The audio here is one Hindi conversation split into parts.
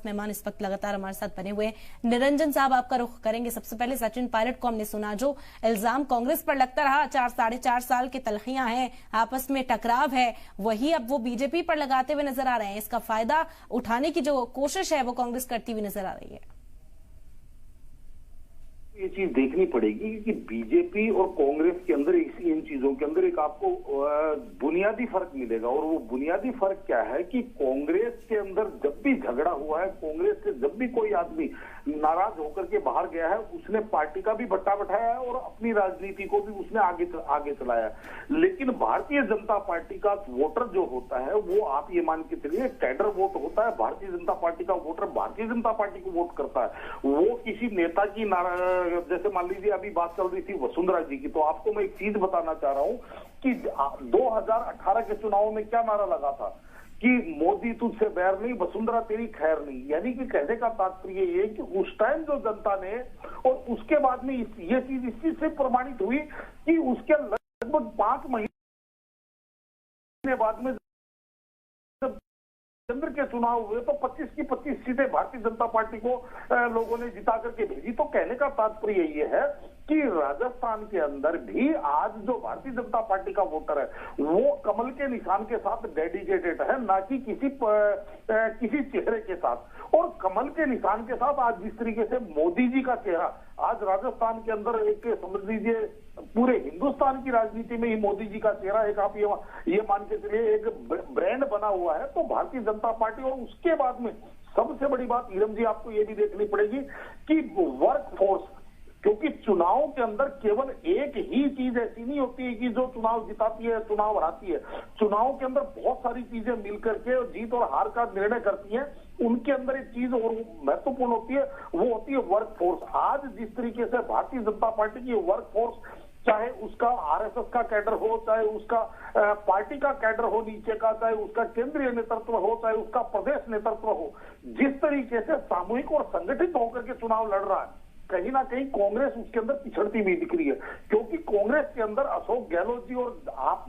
मेहमान इस वक्त लगातार हमारे साथ बने हुए हैं। निरंजन साहब, आपका रुख करेंगे। सबसे पहले सचिन पायलट को हमने सुना, जो इल्जाम कांग्रेस पर लगता रहा, 4-4.5 साल की तलखियां हैं, आपस में टकराव है, वही अब वो बीजेपी पर लगाते हुए नजर आ रहे हैं। इसका फायदा उठाने की जो कोशिश है वो कांग्रेस करती हुई नजर आ रही है। ये चीज देखनी पड़ेगी कि बीजेपी और कांग्रेस के अंदर इन चीजों के अंदर एक आपको बुनियादी फर्क मिलेगा। और वो बुनियादी फर्क क्या है कि कांग्रेस के अंदर जब भी झगड़ा हुआ है, कांग्रेस से जब भी कोई आदमी नाराज होकर के बाहर गया है, उसने पार्टी का भी भट्टा बैठाया है और अपनी राजनीति को भी उसने आगे चलाया। लेकिन भारतीय जनता पार्टी का वोटर जो होता है वो आप ये मान के चलिए कैडर वोट होता है। भारतीय जनता पार्टी का वोटर भारतीय जनता पार्टी को वोट करता है। वो किसी नेता की जैसे मान लीजिए अभी बात चल रही थी वसुंधरा जी की, तो आपको मैं एक चीज बताना चाह रहा हूं कि 2018 के चुनाव में क्या नारा लगा था कि मोदी तुझसे बैर नहीं, वसुंधरा तेरी खैर नहीं। यानी कि कहने का तात्पर्य ये कि उस टाइम जो जनता ने, और उसके बाद में ये चीज इस चीज से प्रमाणित हुई कि उसके लगभग 5 महीने बाद में केंद्र के चुनाव हुए तो 25 की 25 सीटें भारतीय जनता पार्टी को लोगों ने जिता करके भेजी। तो कहने का तात्पर्य ये है कि राजस्थान के अंदर भी आज जो भारतीय जनता पार्टी का वोटर है वो कमल के निशान के साथ डेडिकेटेड है, ना कि किसी चेहरे के साथ। और कमल के निशान के साथ आज जिस तरीके से मोदी जी का चेहरा आज राजस्थान के अंदर एक समझ लीजिए पूरे हिंदुस्तान की राजनीति में ही मोदी जी का चेहरा एक आप ये मान के चलिए एक ब्रांड बना हुआ है। तो भारतीय जनता पार्टी, और उसके बाद में सबसे बड़ी बात हीरम जी आपको ये भी देखनी पड़ेगी कि वर्क फोर्स, क्योंकि चुनाव के अंदर केवल एक ही चीज ऐसी नहीं होती है कि जो चुनाव जिताती है, चुनाव हराती है। चुनाव के अंदर बहुत सारी चीजें मिलकर के जीत और हार का निर्णय करती हैं। उनके अंदर एक चीज और महत्वपूर्ण होती है, वो होती है वर्क फोर्स। आज जिस तरीके से भारतीय जनता पार्टी की वर्क फोर्स, चाहे उसका आरएसएस का कैडर हो, चाहे उसका पार्टी का कैडर हो नीचे का, चाहे उसका केंद्रीय नेतृत्व हो, चाहे उसका प्रदेश नेतृत्व हो, जिस तरीके से सामूहिक और संगठित होकर के चुनाव लड़ रहा है, कहीं ना कहीं कांग्रेस उसके अंदर पिछड़ती हुई दिख रही है। क्योंकि कांग्रेस के अंदर अशोक गहलोत जी, और आप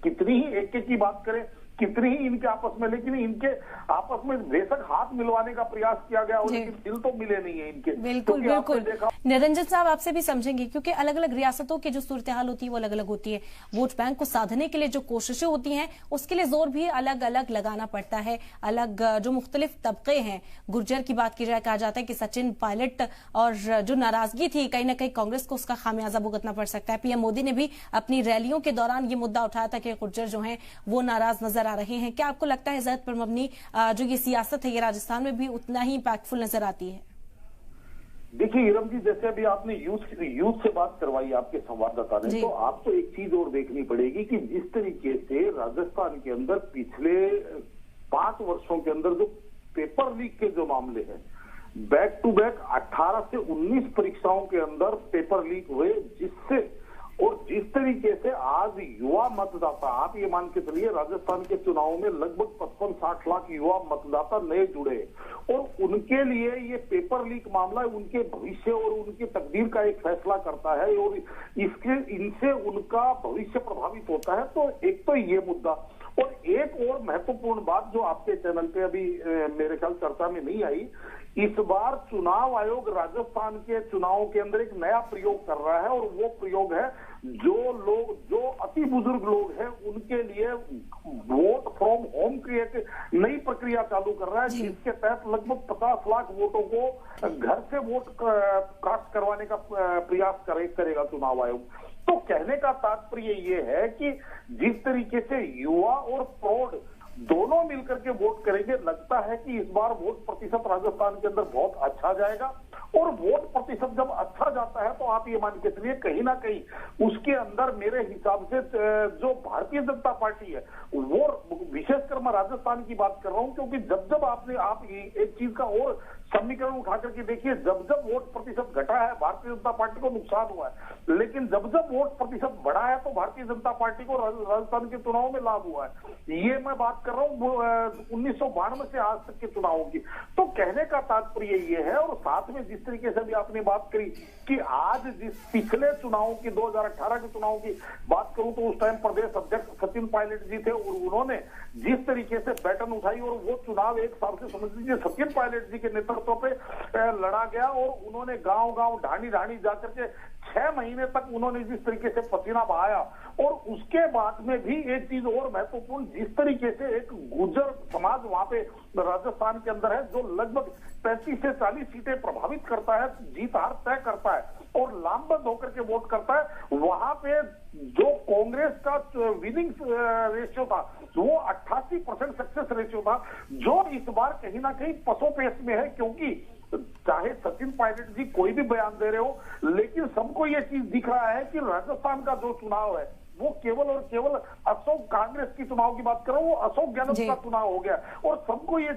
कितनी ही एक की बात करें, कितनी ही इनके आपस में, लेकिन इनके आपस में बेशक हाथ मिलवाने का प्रयास किया गया और लेकिन दिल तो मिले नहीं है इनके। बिल्कुल बिल्कुल। निरंजन साहब, आपसे भी समझेंगे, क्योंकि अलग अलग रियासतों की जो सूरत हाल होती है वो अलग अलग होती है। वोट बैंक को साधने के लिए जो कोशिशें होती हैं उसके लिए जोर भी अलग अलग लगाना पड़ता है। अलग जो मुख्तलिफ तबके हैं, गुर्जर की बात की जाए, कहा जाता है कि सचिन पायलट और जो नाराजगी थी कहीं ना कहीं कांग्रेस को उसका खामियाजा भुगतना पड़ सकता है। पीएम मोदी ने भी अपनी रैलियों के दौरान ये मुद्दा उठाया था कि गुर्जर जो है वो नाराज नजर आ रहे हैं। क्या आपको लगता है ज़रूरत पर मबनी जो ये सियासत है ये राजस्थान में भी उतना ही इम्पैक्टफुल नजर आती है? देखिए हीरम जी, जैसे अभी आपने यूथ से बात करवाई आपके संवाददाता ने, तो आपको एक चीज और देखनी पड़ेगी कि जिस तरीके से राजस्थान के अंदर पिछले 5 वर्षों के अंदर जो पेपर लीक के जो मामले हैं, बैक टू बैक 18 से 19 परीक्षाओं के अंदर पेपर लीक हुए, जिससे और जिस तरीके से आज युवा मतदाता, आप ये मान के चलिए राजस्थान के चुनाव में लगभग 55-60 लाख युवा मतदाता नए जुड़े, और उनके लिए ये पेपर लीक मामला उनके भविष्य और उनकी तकदीर का एक फैसला करता है, और इनसे उनका भविष्य प्रभावित होता है। तो एक तो ये मुद्दा, और एक और महत्वपूर्ण बात जो आपके चैनल पे अभी मेरे ख्याल चर्चा में नहीं आई, इस बार चुनाव आयोग राजस्थान के चुनाव के अंदर एक नया प्रयोग कर रहा है, और वो प्रयोग है जो अति बुजुर्ग लोग हैं उनके लिए वोट फ्रॉम होम की एक नई प्रक्रिया चालू कर रहा है, जिसके तहत लगभग 50 लाख वोटों को घर से वोट कास्ट करवाने का प्रयास करेगा चुनाव आयोग। तो कहने का तात्पर्य ये है कि जिस तरीके से युवा और प्रौढ़ दोनों मिलकर के वोट करेंगे, लगता है कि इस बार वोट प्रतिशत राजस्थान के अंदर बहुत अच्छा जाएगा। और वोट प्रतिशत जब अच्छा जाता है तो आप ये मान के चलिए कहीं ना कहीं उसके अंदर मेरे हिसाब से जो भारतीय जनता पार्टी है, वो विशेषकर मैं राजस्थान की बात कर रहा हूं, क्योंकि जब आप एक चीज का और समीकरण उठा करके देखिए, जब वोट प्रतिशत घटा है भारतीय जनता पार्टी को नुकसान हुआ है, लेकिन जब वोट प्रतिशत बढ़ा है तो भारतीय जनता पार्टी को राजस्थान के चुनाव में लाभ हुआ है। ये मैं बात कर रहा हूँ 1992 से आज तक के चुनावों की। तो कहने का तात्पर्य ये है, और साथ में जिस तरीके से भी आपने बात करी कि आज जिस पिछले चुनावों की 2018 के चुनाव की बात करूं तो उस टाइम प्रदेश अध्यक्ष सचिन पायलट जी थे और उन्होंने जिस तरीके से बैटन उठाई और वो चुनाव एक साल से समझ लीजिए सचिन पायलट जी के नेतृत्व पे लड़ा गया और उन्होंने गांव गांव ढाणी ढाणी जाकर के 6 महीने तक उन्होंने जिस तरीके से पसीना बहाया। और उसके बाद में भी एक चीज और महत्वपूर्ण, जिस तरीके से एक गुर्जर समाज वहां पे राजस्थान के अंदर है जो लगभग 35 से 40 सीटें प्रभावित करता है, जीत हार तय करता है और लामबंद होकर के वोट करता है, वहां पे जो कांग्रेस का विनिंग रेशियो था वो 88% सक्सेस रेशियो था, जो इस बार कहीं ना कहीं पसोपेश में है। क्योंकि चाहे सचिन पायलट जी कोई भी बयान दे रहे हो, लेकिन सबको ये चीज दिख रहा है कि राजस्थान का जो चुनाव है वो केवल और केवल अशोक, कांग्रेस की चुनाव की बात करो, वो अशोक गहलोत का चुनाव हो गया। और सबको ये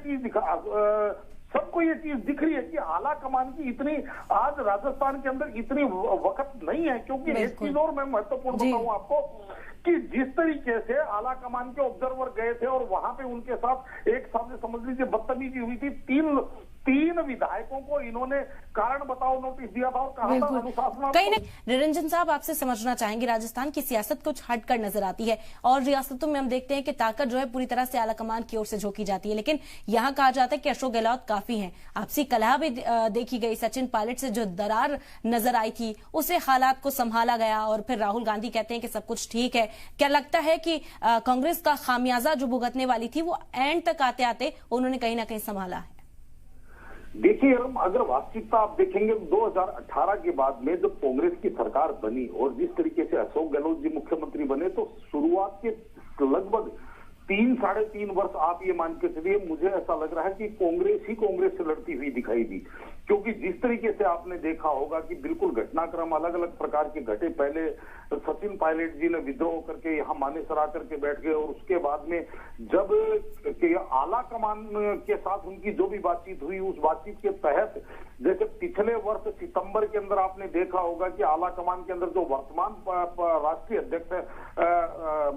चीज दिख रही है कि आला कमान की इतनी आज राजस्थान के अंदर इतनी वक्त नहीं है। क्योंकि एक चीज और मैं महत्वपूर्ण बताऊं आपको कि जिस तरीके से आला कमान के ऑब्जर्वर गए थे और वहां पे उनके साथ एक सामने समझ लीजिए बदतमीजी हुई थी, तीन विधायकों को इन्होंने कारण बताओ नोटिस दिया था और कहा था अनुशासनात्मक। कहीं नहीं, निरंजन साहब आपसे समझना चाहेंगे, राजस्थान की सियासत कुछ हटकर नजर आती है और रियासतों में हम देखते हैं कि ताकत जो है पूरी तरह से आला कमान की ओर से झोंकी जाती है, लेकिन यहाँ कहा जाता है कि अशोक गहलोत काफी हैं। आपसी कलह भी देखी गई, सचिन पायलट से जो दरार नजर आई थी उसे हालात को संभाला गया और फिर राहुल गांधी कहते हैं कि सब कुछ ठीक है। क्या लगता है कि कांग्रेस का खामियाजा जो भुगतने वाली थी वो एंड तक आते आते उन्होंने कहीं ना कहीं संभाला है? देखिए, हम अगर वास्तविकता आप देखेंगे 2018 के बाद में जब कांग्रेस की सरकार बनी और जिस तरीके से अशोक गहलोत जी मुख्यमंत्री बने, तो शुरुआत के लगभग 3-3.5 वर्ष आप ये मान के चलिए, मुझे ऐसा लग रहा है कि कांग्रेस ही कांग्रेस से लड़ती हुई दिखाई दी। क्योंकि जिस तरीके से आपने देखा होगा कि बिल्कुल घटनाक्रम अलग अलग प्रकार के घटे। पहले सचिन पायलट जी ने विद्रोह करके यहाँ मानेसर आकर के बैठ गए और उसके बाद में जब आला कमान के साथ उनकी जो भी बातचीत हुई, उस बातचीत के तहत जैसे पिछले वर्ष सितंबर के अंदर आपने देखा होगा कि आला कमान के अंदर जो वर्तमान राष्ट्रीय अध्यक्ष है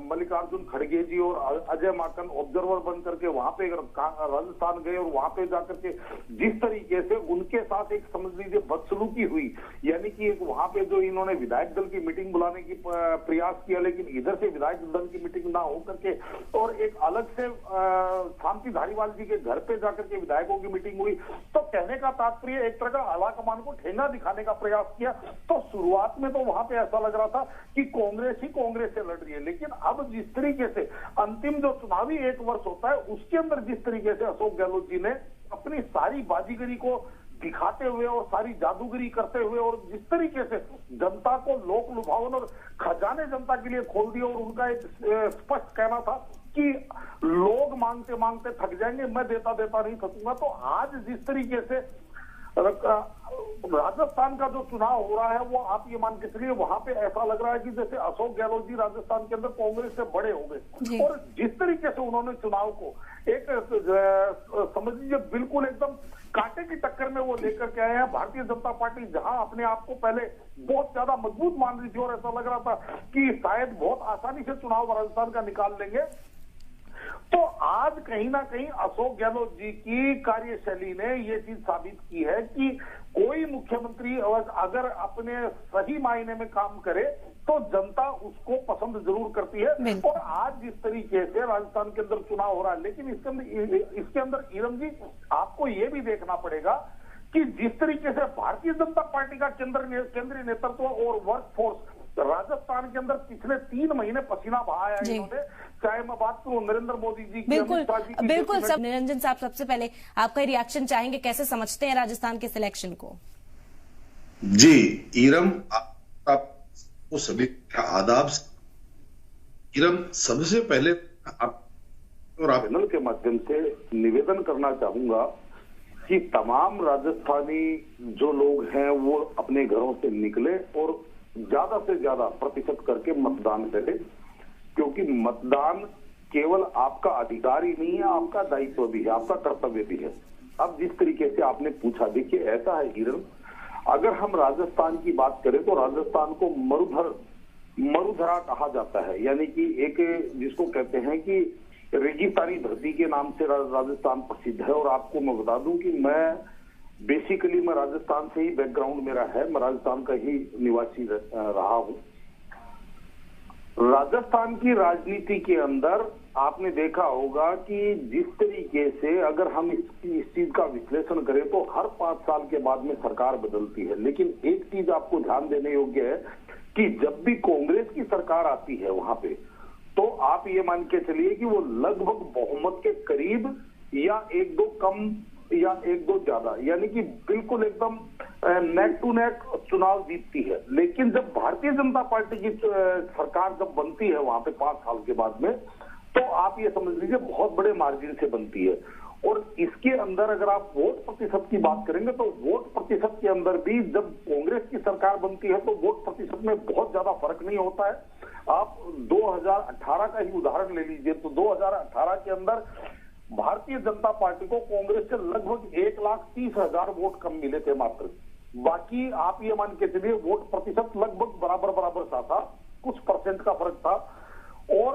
मल्लिकार्जुन खड़गे जी और अजय माकन ऑब्जर्वर बन करके वहां पे राजस्थान गए और वहां पे जाकर के जिस तरीके से उनके साथ एक समझ लीजिए बदसलूकी हुई, यानी कि एक वहां पे जो इन्होंने विधायक दल की मीटिंग बुलाने की प्रयास किया, लेकिन इधर से विधायक दल की मीटिंग ना हो करके और एक अलग से शांति धारीवाल जी के घर पे जाकर के विधायकों की मीटिंग हुई। तो कहने का तात्पर्य एक तरह का आला कमान को ठेंगा दिखाने का प्रयास किया। तो शुरुआत में तो वहां पे ऐसा लग रहा था कि कांग्रेस ही कांग्रेस से लड़ रही है, लेकिन अब जिस तरीके से अंतिम जो चुनावी 1 वर्ष होता है उसके अंदर जिस तरीके से अशोक गहलोत जी ने अपनी सारी बाजीगरी को दिखाते हुए और सारी जादूगरी करते हुए और जिस तरीके से जनता को लोक लुभावन और खजाने जनता के लिए खोल दिए और उनका एक स्पष्ट कहना था कि लोग मांगते मांगते थक जाएंगे, मैं देता देता नहीं थकूंगा। तो आज जिस तरीके से राजस्थान का जो चुनाव हो रहा है वो आप ये मान के चलिए वहां पे ऐसा लग रहा है कि जैसे अशोक गहलोत जी राजस्थान के अंदर कांग्रेस से बड़े हो गए और जिस तरीके से उन्होंने चुनाव को एक समझ लीजिए बिल्कुल एकदम कांटे की टक्कर में वो लेकर के आए हैं। भारतीय जनता पार्टी जहां अपने आप को पहले बहुत ज्यादा मजबूत मान रही थी और ऐसा लग रहा था कि शायद बहुत आसानी से चुनाव राजस्थान का निकाल लेंगे, तो आज कहीं ना कहीं अशोक गहलोत जी की कार्यशैली ने ये चीज साबित की है कि कोई मुख्यमंत्री अगर अपने सही मायने में काम करे तो जनता उसको पसंद जरूर करती है। और आज जिस तरीके से राजस्थान के अंदर चुनाव हो रहा है, लेकिन इसके अंदर ईरम जी आपको ये भी देखना पड़ेगा कि जिस तरीके से भारतीय जनता पार्टी का केंद्रीय नेतृत्व और वर्क फोर्स राजस्थान के अंदर पिछले 3 महीने पसीना बहाया है इन्होंने, चाहे मैं बात करूं नरेंद्र मोदी जी की, बिल्कुल सब। निरंजन साहब, सबसे पहले आपका रिएक्शन चाहेंगे, कैसे समझते हैं राजस्थान के सिलेक्शन को? जी ईरम, आपको सभी का आदाब। ईरम, सबसे पहले आप चैनल के माध्यम से निवेदन करना चाहूंगा कि तमाम राजस्थानी जो लोग हैं वो अपने घरों से निकले और ज्यादा से ज्यादा प्रतिशत करके मतदान करें, क्योंकि मतदान केवल आपका अधिकार ही नहीं है, आपका दायित्व भी है, आपका कर्तव्य भी है। अब जिस तरीके से आपने पूछा, देखिए ऐसा है हिरन, अगर हम राजस्थान की बात करें तो राजस्थान को मरुधरा कहा जाता है, यानी कि एक जिसको कहते हैं कि रेगिस्तानी धरती के नाम से राजस्थान प्रसिद्ध है। और आपको मैं बता दूं कि मैं राजस्थान से ही बैकग्राउंड मेरा है, मैं राजस्थान का ही निवासी रहा हूं। राजस्थान की राजनीति के अंदर आपने देखा होगा कि जिस तरीके से अगर हम इस चीज का विश्लेषण करें तो हर 5 साल के बाद में सरकार बदलती है। लेकिन एक चीज आपको ध्यान देने योग्य है कि जब भी कांग्रेस की सरकार आती है वहां पे, तो आप ये मान के चलिए कि वो लगभग बहुमत के करीब या 1-2 कम या 1-2 ज्यादा, यानी कि बिल्कुल एकदम नेक टू नेक चुनाव जीतती है। लेकिन जब भारतीय जनता पार्टी की सरकार जब बनती है वहां पे 5 साल के बाद में, तो आप ये समझ लीजिए बहुत बड़े मार्जिन से बनती है। और इसके अंदर अगर आप वोट प्रतिशत की बात करेंगे तो वोट प्रतिशत के अंदर भी जब कांग्रेस की सरकार बनती है तो वोट प्रतिशत में बहुत ज्यादा फर्क नहीं होता है। आप 2018 का ही उदाहरण ले लीजिए तो 2018 के अंदर भारतीय जनता पार्टी को कांग्रेस से लगभग 1,30,000 वोट कम मिले थे मात्र। बाकी आप ये मान के चलिए वोट प्रतिशत लगभग बराबर सा था, कुछ परसेंट का फर्क था। और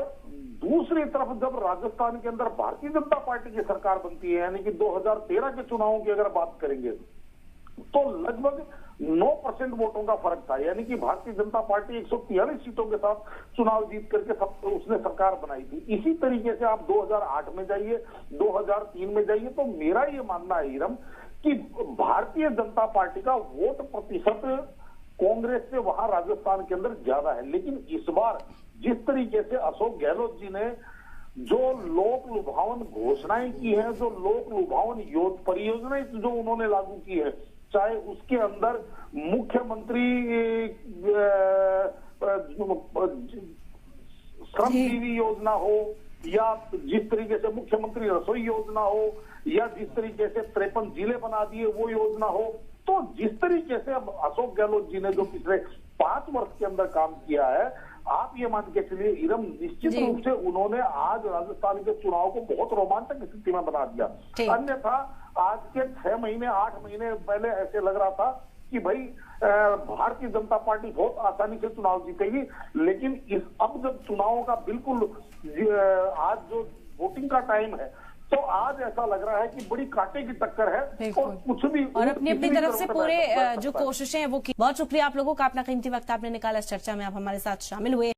दूसरी तरफ जब राजस्थान के अंदर भारतीय जनता पार्टी की सरकार बनती है, यानी कि 2013 के चुनावों की अगर बात करेंगे तो लगभग 9% वोटों का फर्क था। यानी कि भारतीय जनता पार्टी 143 सीटों के साथ चुनाव जीत करके उसने सरकार बनाई थी। इसी तरीके से आप 2008 में जाइए, 2003 में जाइए, तो मेरा ये मानना है हीरम कि भारतीय जनता पार्टी का वोट प्रतिशत कांग्रेस से वहां राजस्थान के अंदर ज्यादा है। लेकिन इस बार जिस तरीके से अशोक गहलोत जी ने जो लोक लुभावन घोषणाएं की हैं, जो लोक लुभावन परियोजनाएं जो उन्होंने लागू की है, चाहे उसके अंदर मुख्यमंत्री श्रमजीवी योजना हो, या जिस तरीके से मुख्यमंत्री रसोई योजना हो, या जिस तरीके से 53 जिले बना दिए वो योजना हो, तो जिस तरीके से अब अशोक गहलोत जी ने जो पिछले 5 वर्ष के अंदर काम किया है, आप ये मान के चलिए इरम, निश्चित रूप से उन्होंने आज राजस्थान के चुनाव को बहुत रोमांचक स्थिति में बना दिया। अन्यथा आज के 6 महीने 8 महीने पहले ऐसे लग रहा था कि भाई भारतीय जनता पार्टी बहुत आसानी से चुनाव जीतेगी। लेकिन अब जब चुनावों का बिल्कुल आज जो वोटिंग का टाइम है, तो आज ऐसा लग रहा है कि बड़ी कांटे की टक्कर है और कुछ भी, और अपनी तरफ से पूरे जो कोशिशें हैं वो की। बहुत शुक्रिया आप लोगों का, अपना कीमती वक्त आपने निकाला इस चर्चा में, आप हमारे साथ शामिल हुए।